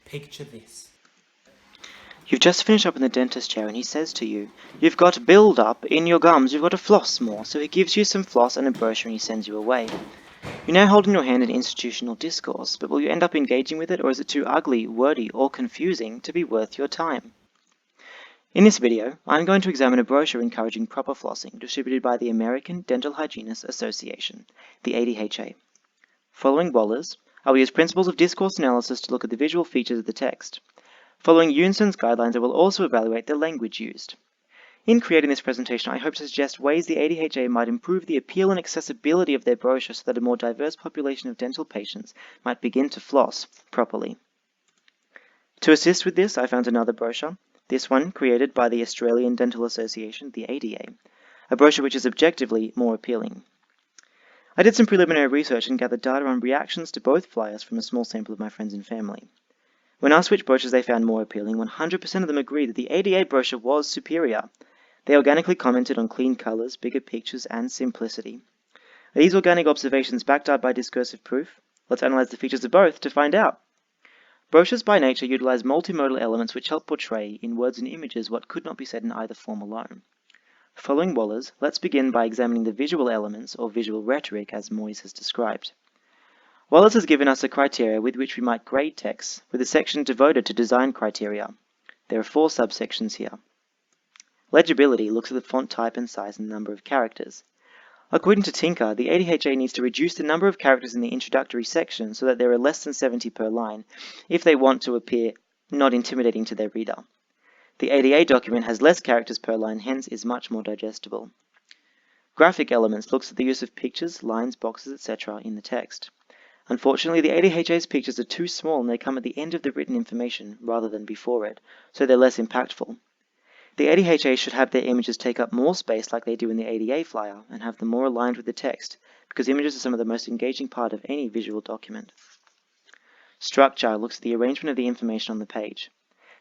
Picture this. You've just finished up in the dentist chair and he says to you, "You've got build-up in your gums, you've got to floss more," so he gives you some floss and a brochure and he sends you away. You now hold in your hand an institutional discourse, but will you end up engaging with it, or is it too ugly, wordy, or confusing to be worth your time? In this video, I'm going to examine a brochure encouraging proper flossing distributed by the American Dental Hygienists Association, the ADHA. Following Waller's, I will use principles of discourse analysis to look at the visual features of the text. Following Unson's guidelines, I will also evaluate the language used. In creating this presentation, I hope to suggest ways the ADHA might improve the appeal and accessibility of their brochure so that a more diverse population of dental patients might begin to floss properly. To assist with this, I found another brochure, this one created by the Australian Dental Association, the ADA, a brochure which is objectively more appealing. I did some preliminary research and gathered data on reactions to both flyers from a small sample of my friends and family. When asked which brochures they found more appealing, 100% of them agreed that the ADA brochure was superior. They organically commented on clean colours, bigger pictures, and simplicity. Are these organic observations backed up by discursive proof? Let's analyse the features of both to find out. Brochures by nature utilise multimodal elements which help portray, in words and images, what could not be said in either form alone. Following Waller's, let's begin by examining the visual elements, or visual rhetoric, as Moyes has described. Waller's has given us a criteria with which we might grade texts, with a section devoted to design criteria. There are 4 subsections here. Legibility looks at the font type and size and number of characters. According to Tinker, the ADHA needs to reduce the number of characters in the introductory section so that there are less than 70 per line, if they want to appear not intimidating to their reader. The ADA document has less characters per line, hence is much more digestible. Graphic elements looks at the use of pictures, lines, boxes, etc. in the text. Unfortunately, the ADHA's pictures are too small and they come at the end of the written information rather than before it, so they're less impactful. The ADHA should have their images take up more space like they do in the ADA flyer and have them more aligned with the text, because images are some of the most engaging part of any visual document. Structure looks at the arrangement of the information on the page.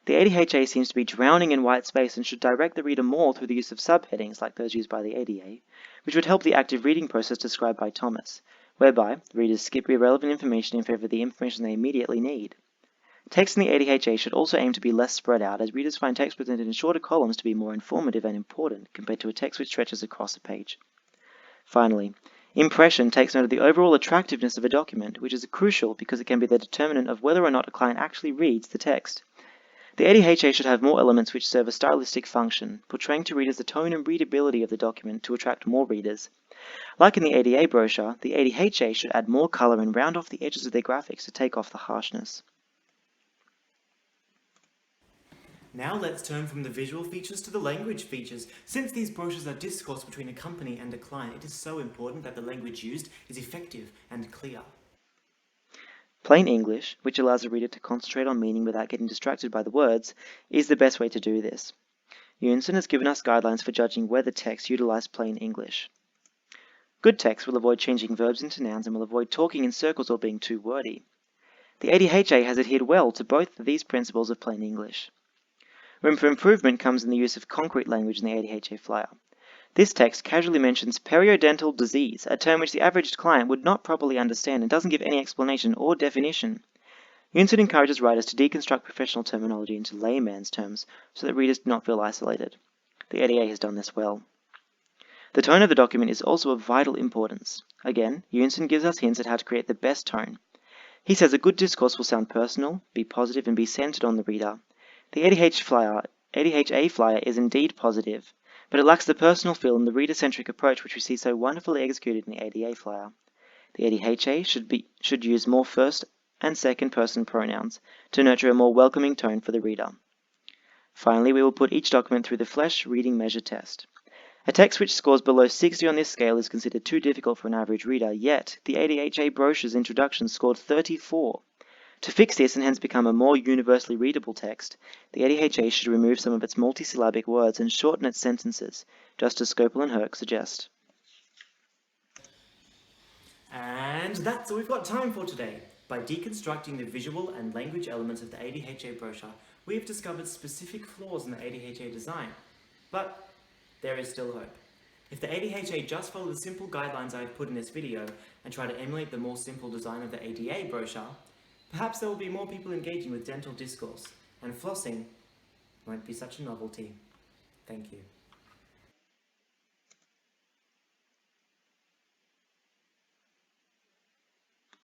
The ADHA seems to be drowning in white space and should direct the reader more through the use of subheadings like those used by the ADA, which would help the active reading process described by Thomas, whereby readers skip irrelevant information in favor of the information they immediately need. Text in the ADHA should also aim to be less spread out, as readers find text presented in shorter columns to be more informative and important compared to a text which stretches across a page. Finally, impression takes note of the overall attractiveness of a document, which is crucial because it can be the determinant of whether or not a client actually reads the text. The ADHA should have more elements which serve a stylistic function, portraying to readers the tone and readability of the document to attract more readers. Like in the ADA brochure, the ADHA should add more colour and round off the edges of their graphics to take off the harshness. Now let's turn from the visual features to the language features. Since these brochures are discourse between a company and a client, it is so important that the language used is effective and clear. Plain English, which allows a reader to concentrate on meaning without getting distracted by the words, is the best way to do this. Unson has given us guidelines for judging whether texts utilize plain English. Good text will avoid changing verbs into nouns and will avoid talking in circles or being too wordy. The ADHA has adhered well to both of these principles of plain English. Room for improvement comes in the use of concrete language in the ADHA flyer. This text casually mentions periodontal disease, a term which the average client would not properly understand and doesn't give any explanation or definition. Unson encourages writers to deconstruct professional terminology into layman's terms so that readers do not feel isolated. The ADA has done this well. The tone of the document is also of vital importance. Again, Unson gives us hints at how to create the best tone. He says a good discourse will sound personal, be positive, and be centered on the reader. The ADHA flyer is indeed positive, but it lacks the personal feel and the reader-centric approach which we see so wonderfully executed in the ADA flyer. The ADHA should use more first and second person pronouns to nurture a more welcoming tone for the reader. Finally, we will put each document through the Flesch reading measure test. A text which scores below 60 on this scale is considered too difficult for an average reader, yet the ADHA brochure's introduction scored 34. To fix this and hence become a more universally readable text, the ADHA should remove some of its multisyllabic words and shorten its sentences, just as Scopel and Herc suggest. And that's all we've got time for today. By deconstructing the visual and language elements of the ADHA brochure, we have discovered specific flaws in the ADHA design. But there is still hope. If the ADHA just follow the simple guidelines I have put in this video and try to emulate the more simple design of the ADA brochure, Perhaps there will be more people engaging with dental discourse, and flossing won't be such a novelty. Thank you.